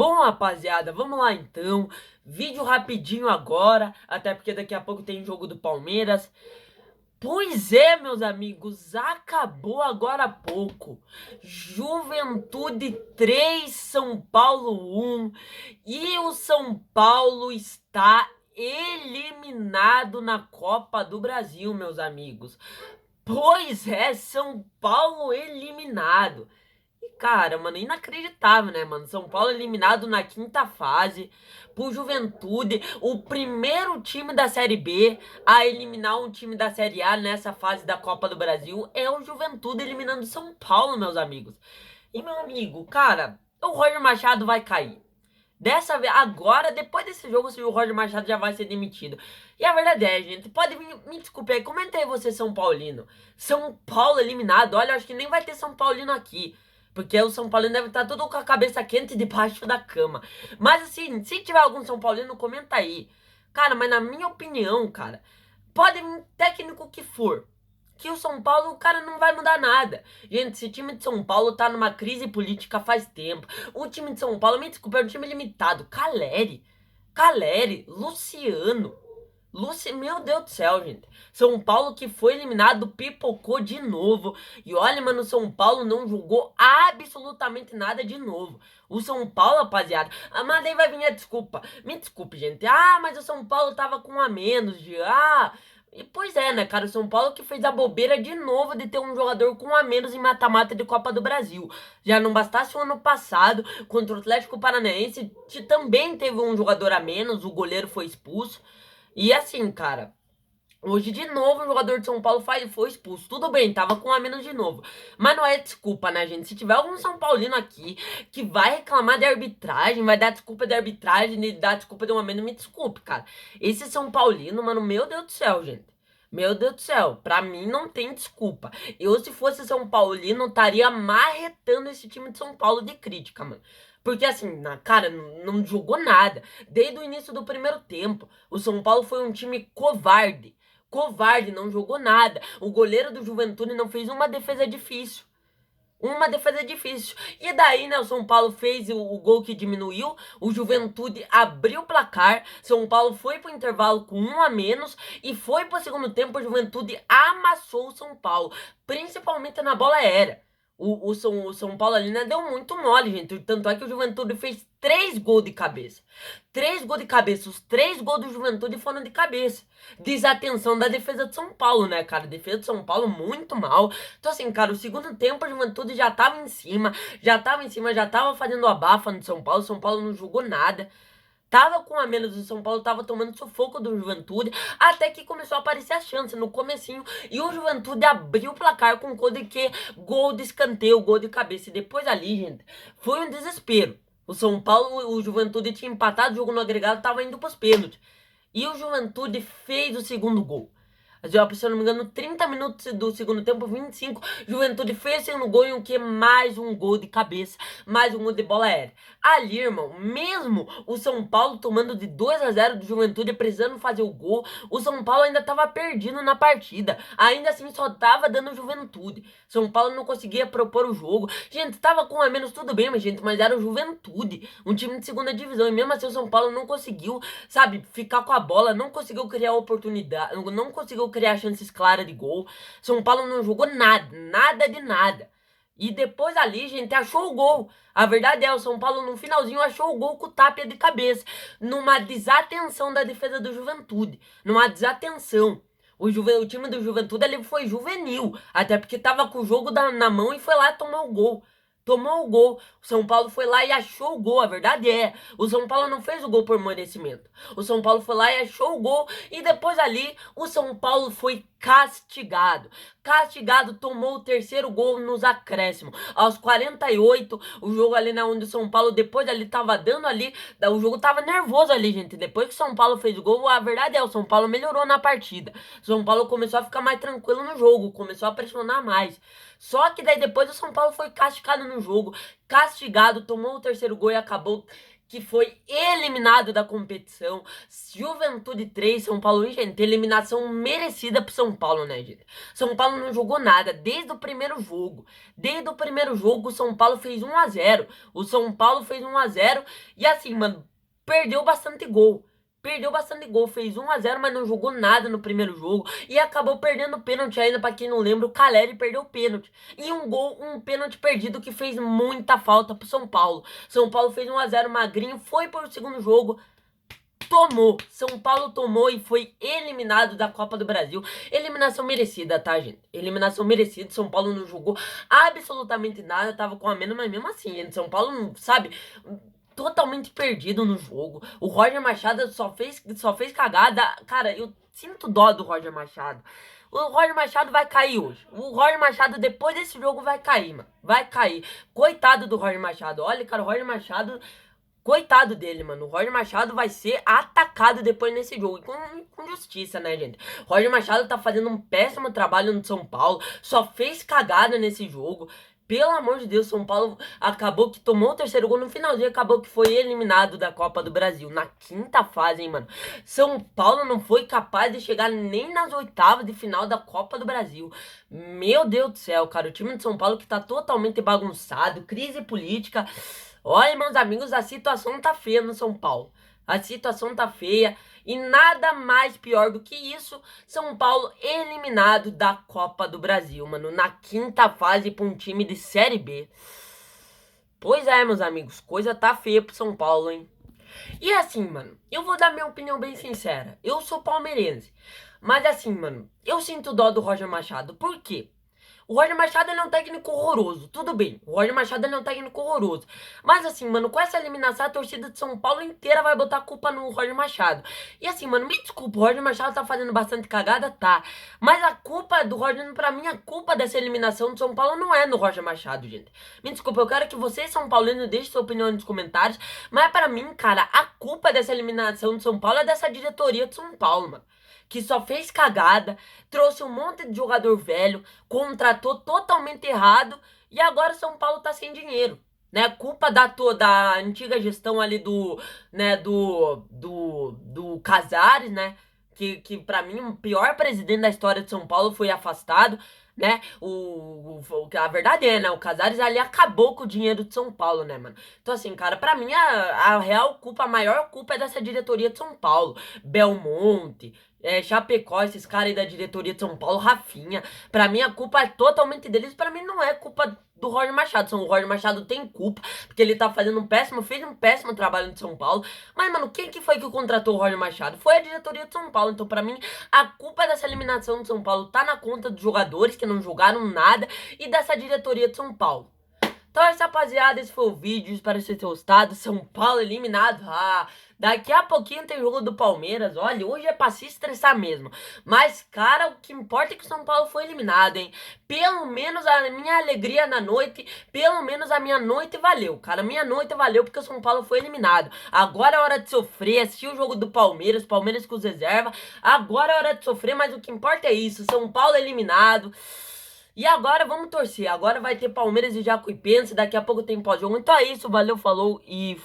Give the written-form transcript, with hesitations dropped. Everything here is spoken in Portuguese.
Bom, rapaziada, vamos lá então. Vídeo rapidinho agora, até porque daqui a pouco tem jogo do Palmeiras. Pois é, meus amigos, acabou agora há pouco. Juventude 3, São Paulo 1. E o São Paulo está eliminado na Copa do Brasil, meus amigos. Pois é, São Paulo eliminado. Cara, mano, inacreditável, né, mano? São Paulo eliminado na quinta fase por Juventude, o primeiro time da Série B a eliminar um time da Série A nessa fase da Copa do Brasil é o Juventude eliminando São Paulo, meus amigos. E, meu amigo, cara, o Roger Machado vai cair. Dessa vez, agora, depois desse jogo, o Roger Machado já vai ser demitido. E a verdade é, gente, pode me desculpe aí, comenta aí você, São Paulino. São Paulo eliminado, olha, eu acho que nem vai ter São Paulino aqui. Porque o São Paulino deve estar todo com a cabeça quente debaixo da cama. Mas assim, se tiver algum São Paulino, comenta aí. Cara, mas na minha opinião, cara, pode vir técnico que for, que o São Paulo, o cara, não vai mudar nada. Gente, esse time de São Paulo tá numa crise política faz tempo. O time de São Paulo, me desculpa, é um time limitado. Caleri, Luciano. Meu Deus do céu, gente. São Paulo que foi eliminado, pipocou de novo. E olha, mano, o São Paulo não jogou absolutamente nada de novo. O São Paulo, rapaziada. Mas aí vai vir a desculpa. Me desculpe, gente. Ah, mas o São Paulo tava com um a menos de. E pois é, né, cara? O São Paulo que fez a bobeira de novo de ter um jogador com um a menos em mata-mata de Copa do Brasil. Já não bastasse o ano passado, contra o Atlético Paranaense, que também teve um jogador a menos, o goleiro foi expulso. E assim, cara, hoje de novo o jogador de São Paulo foi expulso. Tudo bem, tava com um a menos de novo. Mas não é desculpa, né, gente? Se tiver algum São Paulino aqui que vai reclamar de arbitragem, vai dar desculpa de arbitragem, e dar desculpa de um a menos, me desculpe, cara. Esse São Paulino, mano, meu Deus do céu, gente. Meu Deus do céu, pra mim não tem desculpa. Eu, se fosse São Paulino, estaria marretando esse time de São Paulo de crítica, mano. Porque assim, cara, não jogou nada. Desde o início do primeiro tempo, o São Paulo foi um time covarde. Covarde, não jogou nada. O goleiro do Juventude não fez uma defesa difícil. Uma defesa difícil. E daí, né, o São Paulo fez o gol que diminuiu, o Juventude abriu o placar, São Paulo foi pro intervalo com um a menos e foi pro segundo tempo, a Juventude amassou o São Paulo, principalmente na bola aérea. O São Paulo ali, né, deu muito mole, gente. Tanto é que o Juventude fez 3 gols de cabeça. 3 gols de cabeça. Os 3 gols do Juventude foram de cabeça. Desatenção da defesa de São Paulo, né, cara? Defesa de São Paulo muito mal. Então, assim, cara, o segundo tempo a Juventude já tava em cima. Já tava fazendo abafa no São Paulo. São Paulo não jogou nada. Tava com a menos do São Paulo, tava tomando sufoco do Juventude, até que começou a aparecer a chance no comecinho, e o Juventude abriu o placar com gol de que? Gol de escanteio, gol de cabeça, e depois ali, gente, foi um desespero. O São Paulo, o Juventude tinha empatado o jogo no agregado, tava indo pros pênaltis, e o Juventude fez o segundo gol. Se eu não me engano, 30 minutos do segundo tempo, 25, Juventude fez o gol e o que? Mais um gol de cabeça, mais um gol de bola aérea. Ali, irmão, mesmo o São Paulo tomando de 2-0 do Juventude, precisando fazer o gol, o São Paulo ainda tava perdido na partida. Ainda assim, só tava dando Juventude. São Paulo não conseguia propor o jogo. Gente, tava com a menos, tudo bem, mas era o Juventude, um time de segunda divisão. E mesmo assim, o São Paulo não conseguiu, sabe, ficar com a bola, não conseguiu criar oportunidade, não conseguiu criar chances claras de gol. São Paulo não jogou nada, nada de nada. E depois ali, gente, achou o gol. A verdade é, o São Paulo no finalzinho achou o gol com o Tapia de cabeça. Numa desatenção da defesa do Juventude. Numa desatenção. O time do Juventude ali foi juvenil. Até porque tava com o jogo na mão e foi lá tomar o gol. Tomou o gol. O São Paulo foi lá e achou o gol. A verdade é, o São Paulo não fez o gol por merecimento. O São Paulo foi lá e achou o gol. E depois ali, o São Paulo foi castigado. Castigado, tomou o terceiro gol nos acréscimos. Aos 48, o jogo ali na onde o São Paulo, depois ali tava dando ali, o jogo tava nervoso ali, gente. Depois que o São Paulo fez o gol, a verdade é, o São Paulo melhorou na partida. O São Paulo começou a ficar mais tranquilo no jogo, começou a pressionar mais. Só que daí depois o São Paulo foi castigado no jogo, castigado, tomou o terceiro gol e acabou que foi eliminado da competição. Juventude 3, São Paulo 1, gente, eliminação merecida pro São Paulo, né, gente? São Paulo não jogou nada desde o primeiro jogo. Desde o primeiro jogo, o São Paulo fez 1-0. O São Paulo fez 1-0 e assim, mano, perdeu bastante gol. Perdeu bastante gol, fez 1-0, mas não jogou nada no primeiro jogo. E acabou perdendo o pênalti ainda, pra quem não lembra, o Caleri perdeu o pênalti. E um pênalti perdido que fez muita falta pro São Paulo. São Paulo fez 1-0 magrinho, foi pro segundo jogo, tomou. São Paulo tomou e foi eliminado da Copa do Brasil. Eliminação merecida, tá, gente? Eliminação merecida. São Paulo não jogou absolutamente nada, tava com a menos, mas mesmo assim, gente, São Paulo não, sabe, totalmente perdido no jogo. O Roger Machado só fez cagada. Cara, eu sinto dó do Roger Machado. O Roger Machado vai cair hoje. O Roger Machado, depois desse jogo, vai cair, mano. Vai cair. Coitado do Roger Machado. Olha, cara, o Roger Machado... Coitado dele, mano. O Roger Machado vai ser atacado depois nesse jogo. Com justiça, né, gente? O Roger Machado tá fazendo um péssimo trabalho no São Paulo. Só fez cagada nesse jogo. Pelo amor de Deus, São Paulo acabou que tomou o terceiro gol no finalzinho, acabou que foi eliminado da Copa do Brasil. Na quinta fase, hein, mano. São Paulo não foi capaz de chegar nem nas oitavas de final da Copa do Brasil. Meu Deus do céu, cara. O time de São Paulo que tá totalmente bagunçado, crise política. Olha, meus amigos, a situação tá feia no São Paulo. A situação tá feia. E nada mais pior do que isso, São Paulo eliminado da Copa do Brasil, mano. Na quinta fase pra um time de Série B. Pois é, meus amigos, coisa tá feia pro São Paulo, hein? E assim, mano, eu vou dar minha opinião bem sincera. Eu sou palmeirense. Mas assim, mano, eu sinto dó do Roger Machado. Por quê? O Roger Machado ele é um técnico horroroso, tudo bem. O Roger Machado ele é um técnico horroroso. Mas assim, mano, com essa eliminação, a torcida de São Paulo inteira vai botar a culpa no Roger Machado. E assim, mano, me desculpa, o Roger Machado tá fazendo bastante cagada, tá. Mas a culpa do Roger, pra mim, a culpa dessa eliminação de São Paulo não é no Roger Machado, gente. Me desculpa, eu quero que vocês, São Paulinos, deixem sua opinião nos comentários. Mas pra mim, cara, a culpa dessa eliminação de São Paulo é dessa diretoria de São Paulo, mano. Que só fez cagada, trouxe um monte de jogador velho, contratou totalmente errado e agora São Paulo tá sem dinheiro, né? Culpa da antiga gestão ali do Casares, né? Que para mim o pior presidente da história de São Paulo foi afastado, né? A verdade é, né? O Casares ali acabou com o dinheiro de São Paulo, né, mano? Então, assim, cara, pra mim a real culpa, a maior culpa é dessa diretoria de São Paulo. Belmonte, Chapecó, esses caras aí da diretoria de São Paulo, Rafinha. Pra mim a culpa é totalmente deles, pra mim não é culpa do Roger Machado. O Roger Machado tem culpa, porque ele tá fazendo fez um péssimo trabalho no São Paulo. Mas, mano, quem que foi que contratou o Roger Machado? Foi a diretoria de São Paulo. Então, pra mim, a culpa dessa eliminação de São Paulo tá na conta dos jogadores que não jogaram nada e dessa diretoria de São Paulo. Então é isso, rapaziada, esse foi o vídeo, espero que vocês tenham gostado. São Paulo eliminado, daqui a pouquinho tem jogo do Palmeiras. Olha, hoje é pra se estressar mesmo. Mas, cara, o que importa é que o São Paulo foi eliminado, hein. Pelo menos a minha alegria na noite, pelo menos a minha noite valeu, cara. Minha noite valeu porque o São Paulo foi eliminado. Agora é hora de sofrer, assistir o jogo do Palmeiras, Palmeiras com os reservas. Agora é hora de sofrer, mas o que importa é isso, São Paulo eliminado. E agora vamos torcer, agora vai ter Palmeiras e Jacuipense, daqui a pouco tem pós-jogo. Então é isso, valeu, falou e...